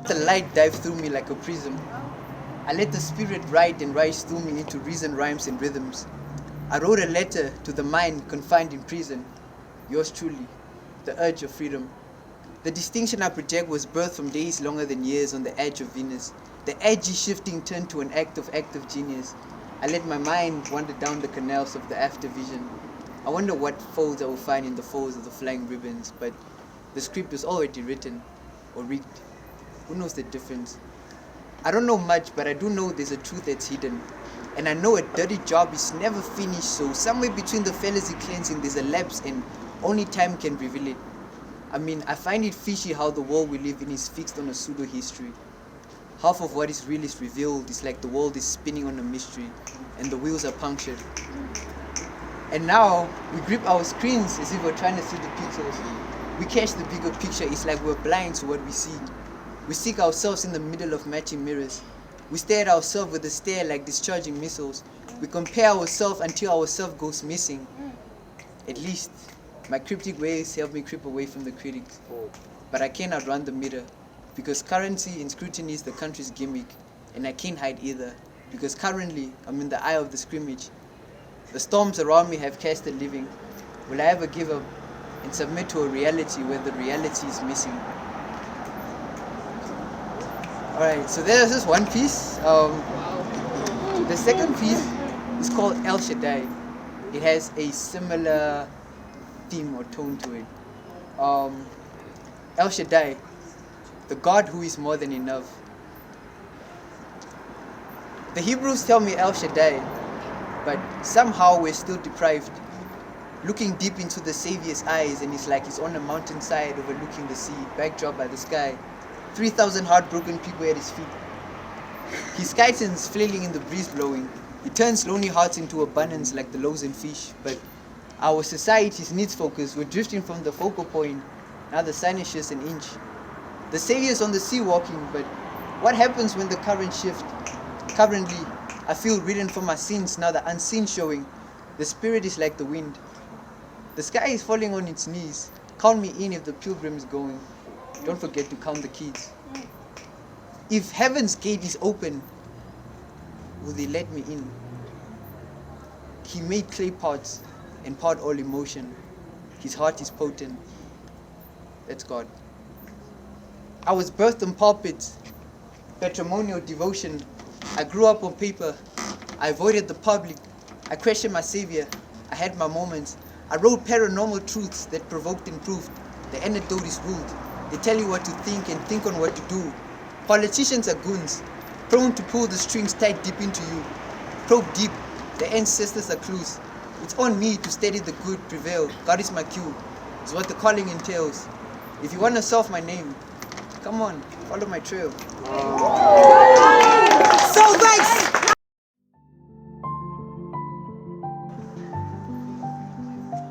The light dive through me like a prism. I let the spirit ride and rise through me into reason, rhymes, and rhythms. I wrote a letter to the mind confined in prison. Yours truly, the urge of freedom. The distinction I project was birthed from days longer than years on the edge of Venus. The edgy shifting turned to an act of active genius. I let my mind wander down the canals of the after vision. I wonder what folds I will find in the folds of the flying ribbons, but the script was already written, or rigged. Who knows the difference? I don't know much, but I do know there's a truth that's hidden. And I know a dirty job is never finished, so somewhere between the fallacy cleansing there's a lapse and only time can reveal it. I mean, I find it fishy how the world we live in is fixed on a pseudo-history. Half of what is real is revealed. It's like the world is spinning on a mystery and the wheels are punctured. And now we grip our screens as if we're trying to see the pixels. We catch the bigger picture. It's like we're blind to what we see. We seek ourselves in the middle of matching mirrors. We stare at ourselves with a stare like discharging missiles. We compare ourselves until ourself goes missing. At least, my cryptic ways help me creep away from the critics. But I cannot run the mirror, because currency and scrutiny is the country's gimmick, and I can't hide either, because currently I'm in the eye of the scrimmage. The storms around me have cast a living. Will I ever give up and submit to a reality where the reality is missing? Alright, so there's this one piece. The second piece is called El Shaddai. It has a similar theme or tone to it. El Shaddai, the God who is more than enough. The Hebrews tell me El Shaddai, but somehow we're still deprived. Looking deep into the Savior's eyes, and it's like he's on a mountainside overlooking the sea, backdrop by the sky. 3,000 heartbroken people at his feet. His kites flailing in the breeze blowing. He turns lonely hearts into abundance like the loaves and fish. But our society's needs focus, we're drifting from the focal point. Now the sign is just an inch. The Savior's on the sea walking, but what happens when the current shift? Currently, I feel ridden from my sins, now the unseen showing. The spirit is like the wind. The sky is falling on its knees. Count me in if the pilgrim is going. Don't forget to count the keys. If heaven's gate is open, will they let me in? He made clay pots and poured all emotion. His heart is potent. That's God. I was birthed in pulpits, patrimonial devotion. I grew up on paper. I avoided the public. I questioned my savior. I had my moments. I wrote paranormal truths that provoked and proved. The antidote is ruled. They tell you what to think and think on what to do. Politicians are goons, prone to pull the strings tight deep into you. Probe deep, the ancestors are clues. It's on me to steady the good prevail. God is my cue. It's what the calling entails. If you want to solve my name, come on, follow my trail.